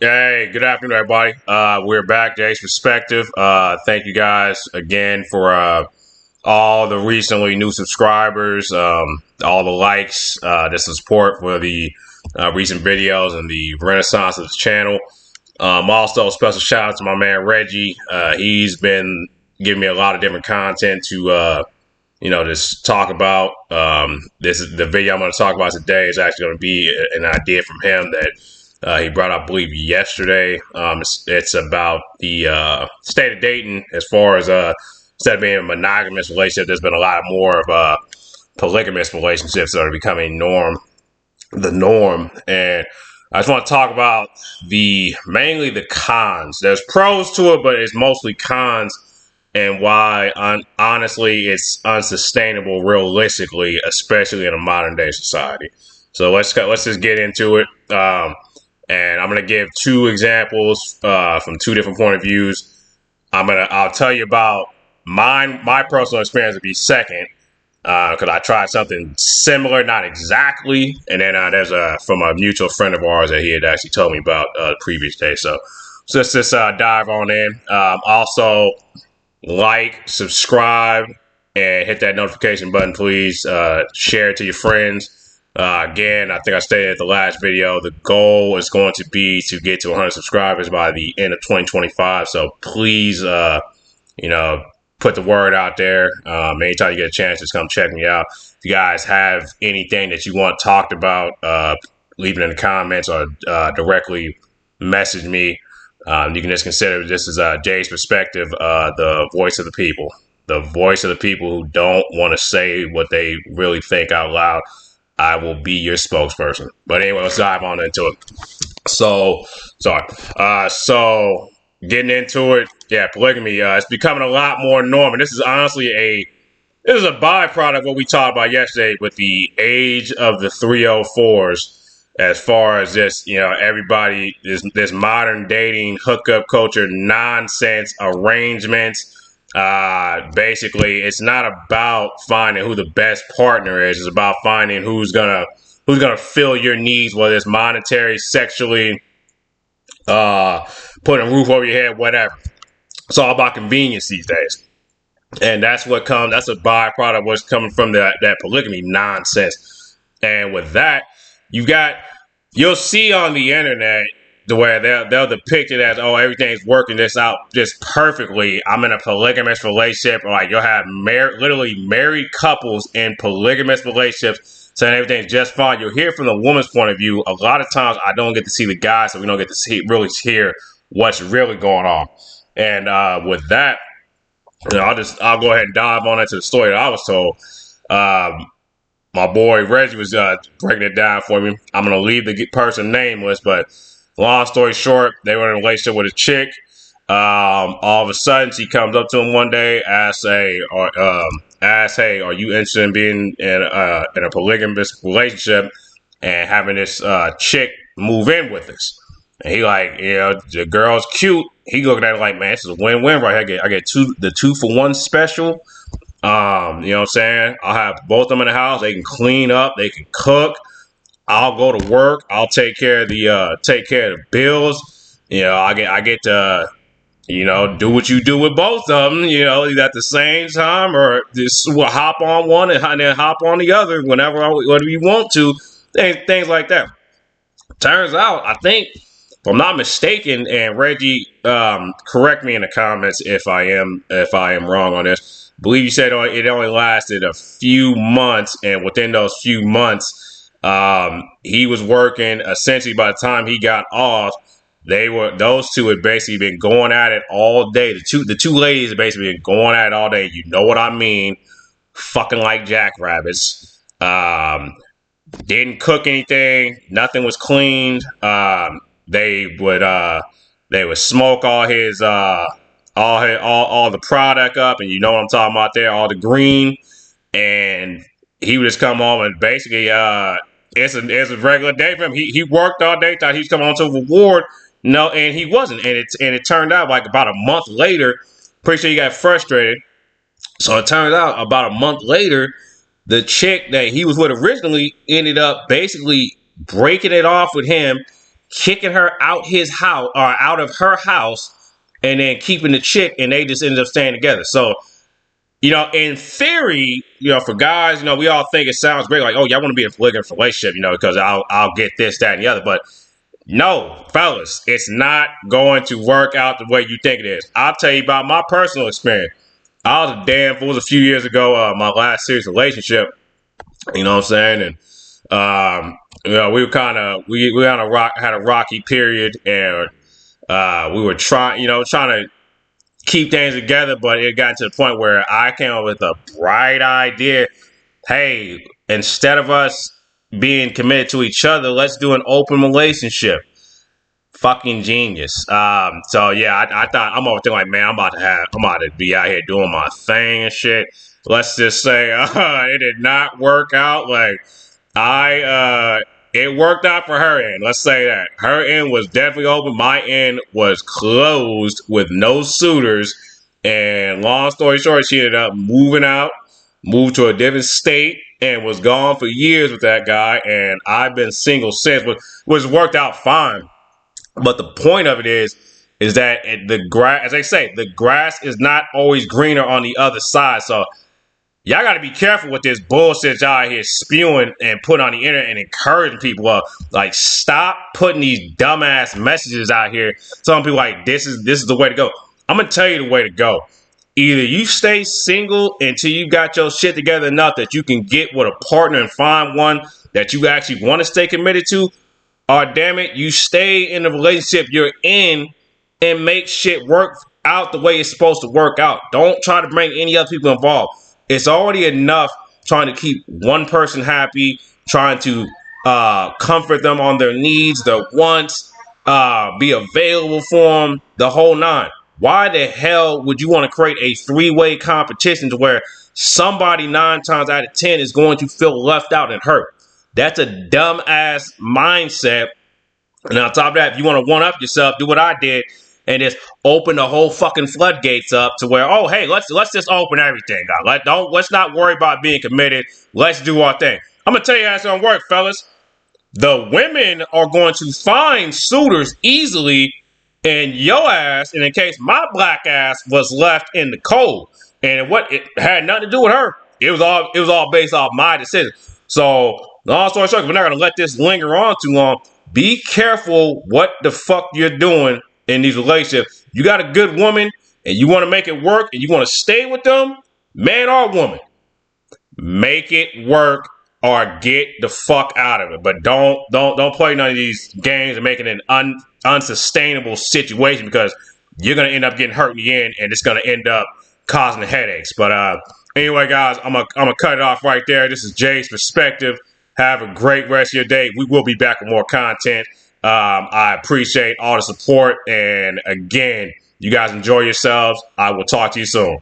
Hey, good afternoon, everybody. We're back, Jay's Perspective. Thank you guys again for all the recently new subscribers, all the likes, the support for the recent videos and the renaissance of the channel. Also, a special shout out to my man Reggie. He's been giving me a lot of different content to just talk about. This is the video I'm going to talk about today is actually going to be an idea from him that he brought up, I believe, yesterday. It's about the state of dating as far as instead of being a monogamous relationship, there's been a lot more of polygamous relationships that are becoming the norm. And I just want to talk about mainly the cons. There's pros to it, but it's mostly cons and why honestly it's unsustainable realistically, especially in a modern day society. So let's just get into it. And I'm gonna give two examples from two different point of views. I'll tell you about my personal experience would be second because I tried something similar, not exactly, and then there's from a mutual friend of ours that he had actually told me about the previous day. So let's just dive on in. Also, like, subscribe, and hit that notification button, please. Share it to your friends. Again, I think I stated at the last video, the goal is going to be to get to 100 subscribers by the end of 2025. So please, put the word out there. Anytime you get a chance, just come check me out. If you guys have anything that you want talked about, leave it in the comments or directly message me. You can just consider this is Jay's Perspective, the voice of the people. The voice of the people who don't want to say what they really think out loud. I will be your spokesperson. But anyway, let's dive on into it. So getting into it, yeah, polygamy. It's becoming a lot more normal. This is honestly this is a byproduct of what we talked about yesterday with the age of the 304s. As far as this, everybody this modern dating hookup culture nonsense arrangements. Basically, it's not about finding who the best partner is. It's about finding who's gonna fill your needs, whether it's monetary, sexually, putting a roof over your head, whatever. It's all about convenience these days, and that's a byproduct of what's coming from that polygamy nonsense. And with that, you'll see on the internet the way they'll depict it as, oh, everything's working this out just perfectly. I'm in a polygamous relationship. Or like you'll have literally married couples in polygamous relationships saying everything's just fine. You'll hear from the woman's point of view. A lot of times I don't get to see the guy, so we don't get to really hear what's really going on. And with that, I'll go ahead and dive on into the story that I was told. My boy Reggie was breaking it down for me. I'm going to leave the person nameless, but long story short, they were in a relationship with a chick. All of a sudden, she comes up to him one day, asks, "Hey, are you interested in being in a polygamous relationship and having this chick move in with us?" And he like, the girl's cute. He looking at it like, man, this is a win-win right here. I get the 2-for-1 special. You know what I'm saying? I'll have both of them in the house. They can clean up. They can cook. I'll go to work. I'll take care of the bills. I get to, do what you do with both of them. Either at the same time or just hop on one and then hop on the other whenever you want to. Things like that. Turns out, I think, if I'm not mistaken, and Reggie, correct me in the comments if I am wrong on this. I believe you said it only lasted a few months, and within those few months, he was working. Essentially, by the time he got off, those two had basically been going at it all day. The two ladies had basically been going at it all day. You know what I mean? Fucking like jackrabbits. Didn't cook anything. Nothing was cleaned. They would smoke all his all the product up, and you know what I'm talking about there, all the green, and he would just come home and basically it's a regular day for him. He worked all day, thought he was coming home to a reward. No, and he wasn't, and it turned out like about a month later, pretty sure he got frustrated. So it turns out about a month later, the chick that he was with originally ended up basically breaking it off with him kicking her out his house or out of her house, and then keeping the chick, and they just ended up staying together. So, in theory, for guys, we all think it sounds great, like, oh, y'all want to be in a polygamous relationship, because I'll get this, that, and the other. But no, fellas, it's not going to work out the way you think it is. I'll tell you about my personal experience. I was a damn fool a few years ago, my last serious relationship. You know what I'm saying? And we were had a rocky period, and we were trying to keep things together, but it got to the point where I came up with a bright idea. Hey, instead of us being committed to each other, let's do an open relationship. Fucking genius. So yeah, I thought I'm over thinking like, man, I'm about to be out here doing my thing and shit. Let's just say it did not work out. Like it worked out for her end. Let's say that her end was definitely open. My end was closed with no suitors. And long story short, she ended up moved to a different state, and was gone for years with that guy. And I've been single since, which worked out fine. But the point of it is that the grass, as they say, the grass is not always greener on the other side. So y'all got to be careful with this bullshit y'all out here spewing and put on the internet and encouraging people. Like, stop putting these dumbass messages out here telling people like this is the way to go. I'm gonna tell you the way to go. Either you stay single until you got your shit together enough that you can get with a partner and find one that you actually want to stay committed to, or damn it, you stay in the relationship you're in and make shit work out the way it's supposed to work out. Don't try to bring any other people involved. It's already enough trying to keep one person happy, trying to comfort them on their needs, their wants, be available for them, the whole nine. Why the hell would you want to create a three-way competition to where somebody 9 times out of 10 is going to feel left out and hurt? That's a dumb-ass mindset. And on top of that, if you want to one-up yourself, do what I did and just open the whole fucking floodgates up to where, oh, hey, let's just open everything up. Let's not worry about being committed. Let's do our thing. I'm going to tell you how it's going to work, fellas. The women are going to find suitors easily, and your ass, and in case my black ass was left in the cold. And it had nothing to do with her. It was all based off my decision. So, long story short, we're not going to let this linger on too long. Be careful what the fuck you're doing in these relationships. You got a good woman and you want to make it work and you want to stay with them, man or woman, make it work or get the fuck out of it. But don't play none of these games and make it an unsustainable situation, because you're going to end up getting hurt in the end, and it's going to end up causing headaches. But anyway, guys, I'm gonna cut it off right there. This is Jay's perspective. Have a great rest of your day. We will be back with more content. I appreciate all the support. And again, you guys enjoy yourselves. I will talk to you soon.